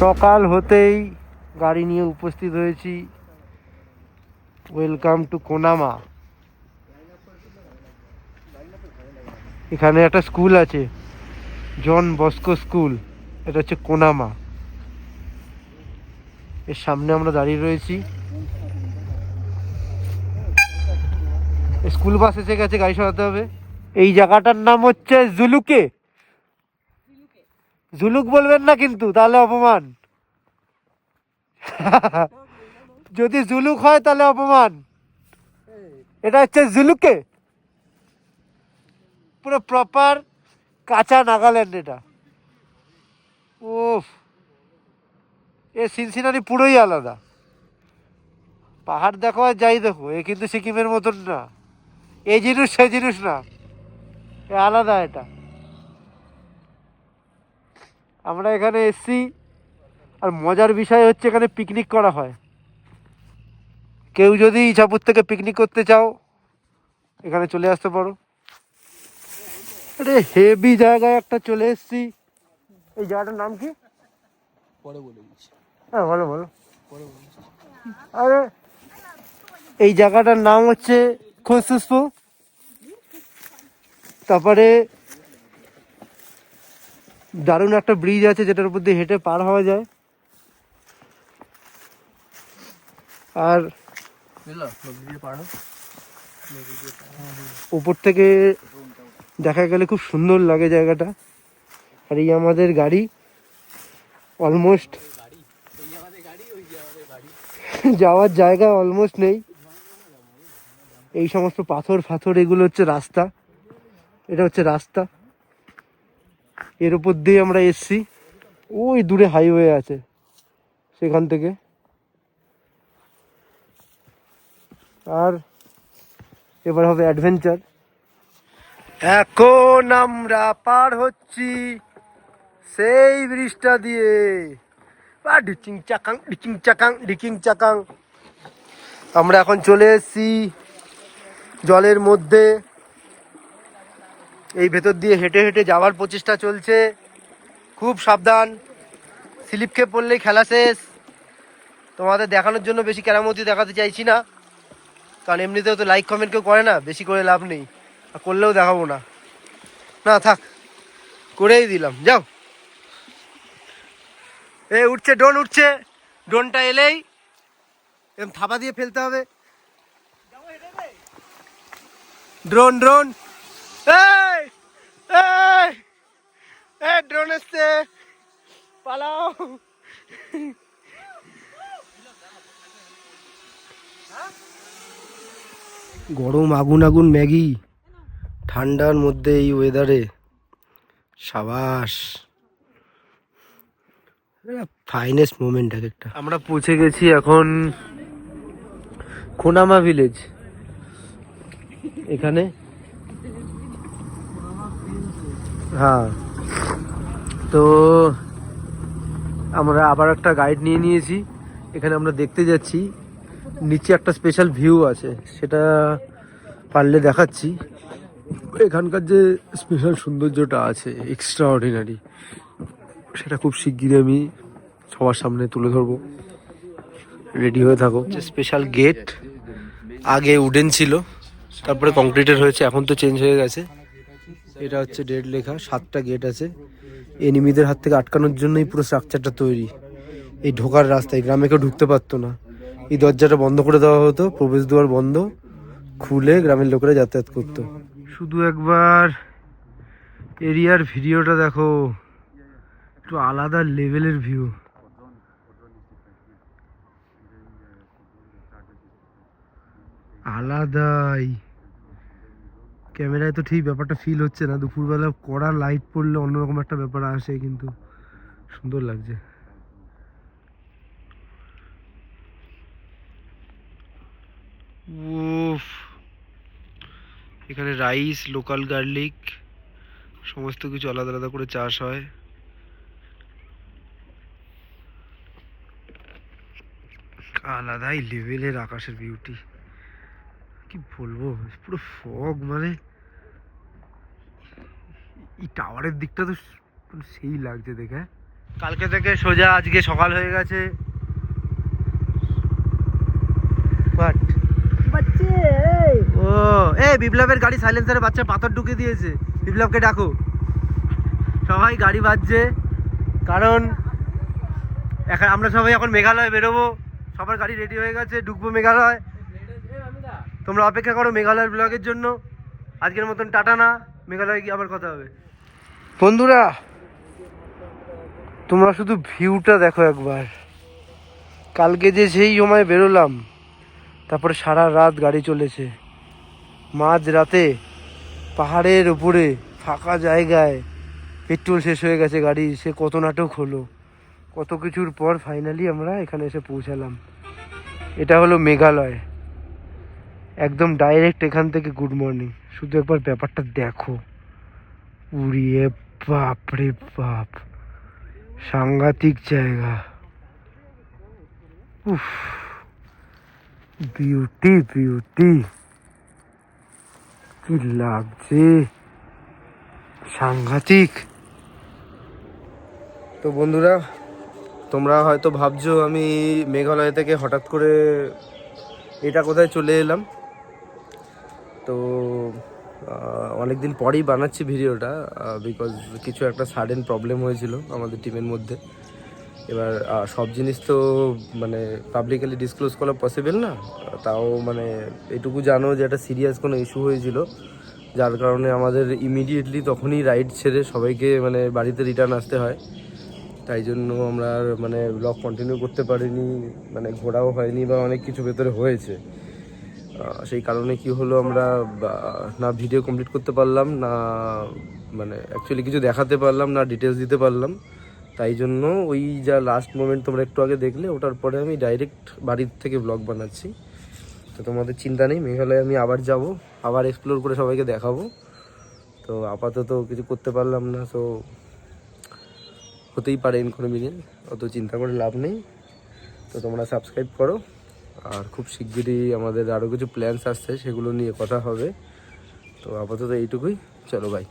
সকাল হতেই গাড়ি নিয়ে উপস্থিত হয়েছি। Welcome to Konama. এখানে একটা স্কুল আছে, জন বস্কো স্কুল। এটা হচ্ছে কোনামা। এর সামনে আমরা দাঁড়িয়ে রয়েছি। স্কুল বাস এসে গেছে, গাড়ি সরাতে হবে। এই জায়গাটার নাম হচ্ছে জুলুকে। জুলুক বলবেন না কিন্তু, তাহলে অপমান। যদি জুলুক হয় তাহলে অপমান। এটা হচ্ছে জুলুকে, পুরো প্রপার কাঁচা নাগাল্যান্ড এটা। ওফ, এ সিনসিনারি পুরোই আলাদা। পাহাড় দেখো আর যাই দেখো, এ কিন্তু সিকিমের মতন না। এই জিনিস সেই জিনিস না, এ আলাদা। এটা আমরা এখানে এসছি, আর মজার বিষয় হচ্ছে এখানে পিকনিক করা হয়। কেউ যদি ইছাপুর থেকে পিকনিক করতে চাও, এখানে চলে আসতে পারো। আরে হেভি জায়গায় একটা চলে এসছি। এই জায়গাটার নাম কি? পরে বলে দিচ্ছি। হ্যাঁ বলো বলো। পরে বলে দিচ্ছি। আরে এই জায়গাটার নাম হচ্ছে খোসুসপু। তারপরে দারুণ একটা ব্রিজ আছে, যেটার উপর দিয়ে হেঁটে পার হওয়া যায়। আর উপর থেকে দেখা গেলে খুব সুন্দর লাগে জায়গাটা। আর এই আমাদের গাড়ি অলমোস্ট যাওয়ার জায়গা অলমোস্ট নেই। এই সমস্ত পাথর ফাথর এগুলো হচ্ছে রাস্তা। এটা হচ্ছে রাস্তা, এর উপর দিয়ে আমরা এসছি। ওই দূরে হাইওয়ে আছে, সেখান থেকে। আর এবার হবে অ্যাডভেঞ্চার। এখন আমরা পার হচ্ছি সেই ব্রিজটা দিয়ে। ডিচিং চাকাং ডিচিং চাকাং ডিকিং চাকাং। আমরা এখন চলে এসেছি জলের মধ্যে। এই ভেতর দিয়ে হেঁটে হেঁটে যাওয়ার প্রচেষ্টা চলছে। খুব সাবধান, স্লিপ খেয়ে পড়লেই খেলা শেষ। তোমাদের দেখানোর জন্য বেশি কেরামতি দেখাতে চাইছি না, কারণ এমনিতেও তো লাইক কমেন্ট কেউ করে না, বেশি করে লাভ নেই। আর করলেও দেখাবো না। না থাক, করেই দিলাম, যাও। উঠছে ড্রোন, উঠছে। ড্রোনটা এলেই এরকম থাবা দিয়ে ফেলতে হবে। ড্রোন ড্রোন, ড্রোন এসছে, পালাও। গরম আগুন আগুন ম্যাগি, ঠান্ডার মধ্যে এই ওয়েদারে, সাবাস। ফাইনেস্ট মোমেন্ট এক একটা। আমরা পৌঁছে গেছি এখন কোনামা ভিলেজ। এখানে হ্যাঁ, তো আমরা আবার একটা গাইড নিয়ে নিয়েছি। এখানে আমরা দেখতে যাচ্ছি, নিচে একটা স্পেশাল ভিউ আছে, সেটা পারলে দেখাচ্ছি। এখানকার যে স্পেশাল সৌন্দর্যটা আছে, এক্সট্রা অর্ডিনারি, সেটা খুব শিগগিরই আমি সবার সামনে তুলে ধরবো। রেডি হয়ে থাকো। যে স্পেশাল গেট, আগে উডেন ছিল, তারপরে কংক্রিটের হয়েছে, এখন তো চেঞ্জ হয়ে গেছে। এটা হচ্ছে ডেড লেখা, 7টা গেট আছে। এনিমিদের হাত থেকে আটকানোর জন্যই পুরো স্ট্রাকচারটা তৈরি। এই ঢোকার রাস্তায় গ্রামে কেউ ঢুকতে পারতো না, এই দরজাটা বন্ধ করে দেওয়া হতো, প্রবেশদ্বার বন্ধ, খুলে গ্রামের লোকেরা যাতায়াত করতো। শুধু একবার এরিয়ার ভিডিওটা দেখো, একটু আলাদা লেভেলের ভিউ। আলাদাই। ক্যামেরায় তো ঠিক ব্যাপারটা ফিল হচ্ছে না, দুপুরবেলা কড়া লাইট পড়লে অন্যরকম একটা ব্যাপার আসে, কিন্তু সুন্দর লাগছে। উফ, এখানে রাইস, লোকাল গার্লিক, সমস্ত কিছু আলাদা আলাদা করে চাষ হয়। আলাদাই লেভেলের আকাশের বিউটি, কি বলবো, পুরো ফগ। মানে এই টাওয়ারের দিকটা তো সেই লাগছে দেখে। কালকে থেকে সোজা আজকে সকাল হয়ে গেছে। ও বিপ্লবের গাড়ি সাইলেন্সারে বাচ্চা পাথর ঢুকে দিয়েছে। বিপ্লবকে ডাকো। সবাই গাড়ি বাজছে, কারণ এখন আমরা সবাই এখন মেঘালয় বেরোবো। সবার গাড়ি রেডি হয়ে গেছে, ঢুকবো মেঘালয়। তোমরা অপেক্ষা করো মেঘালয়ের ব্লগের জন্য। আজকের মতন টাটা না, মেঘালয়ে গিয়ে আবার কথা হবে। বন্ধুরা তোমরা শুধু ভিউটা দেখো একবার। কালকে যে সেই সময় বেরোলাম, তারপরে সারা রাত গাড়ি চলেছে। মাঝ রাতে পাহাড়ের উপরে ফাঁকা জায়গায় পেট্রোল শেষ হয়ে গেছে গাড়ি, সে কত নাটক হলো, কত কিছুর পর ফাইনালি আমরা এখানে এসে পৌঁছালাম। এটা হলো মেঘালয়, একদম ডাইরেক্ট এখান থেকে গুড মর্নিং। শুধু একবার ব্যাপারটা দেখো, উড়িয়ে বাপ রে বাপ, সাংঘাতিক জায়গা। উফ, বিউটি বিউটি, কি লাগছে, সাংঘাতিক। তো বন্ধুরা তোমরা হয়তো ভাবছো আমি মেঘালয় থেকে হঠাৎ করে এটা কোথায় চলে এলাম। তো অনেকদিন পরেই বানাচ্ছি ভিডিওটা, বিকজ কিছু একটা সাডেন প্রবলেম হয়েছিল আমাদের টিমের মধ্যে। এবার সব জিনিস তো মানে পাবলিকলি ডিসক্লোজ করা পসিবল না, তাও মানে এটুকু জানো যে একটা সিরিয়াস কোনো ইস্যু হয়েছিল, যার কারণে আমাদের ইমিডিয়েটলি তখনই রাইড ছেড়ে সবাইকে মানে বাড়িতে রিটার্ন আসতে হয়। তাই জন্য আমরা আর মানে ব্লগ কন্টিনিউ করতে পারিনি, মানে ঘোরাও হয়নি বা অনেক কিছু ভেতরে হয়েছে। সেই কারণে কি হলো, আমরা না ভিডিও কমপ্লিট করতে পারলাম না, মানে অ্যাকচুয়ালি কিছু দেখাতে পারলাম না, ডিটেলস দিতে পারলাম। তাই জন্য ওই যা লাস্ট মোমেন্ট তোমরা একটু আগে দেখলে, ওটার পরে আমি ডাইরেক্ট বাড়ির থেকে ব্লগ বানাচ্ছি। তো তোমাদের চিন্তা নেই, মেঘালয়ে আমি আবার যাব, আবার এক্সপ্লোর করে সবাইকে দেখাবো। তো আপাতত কিছু করতে পারলাম না, তো হতেই পারে ইনকনভিনিয়েন্ট, অত চিন্তা করে লাভ নেই। তো তোমরা সাবস্ক্রাইব করো, আর খুব শিগগিরই আমাদের আরও কিছু প্ল্যানস আসছে, সেগুলো নিয়ে কথা হবে। তো আপাতত এইটুকুই, চলো বাই।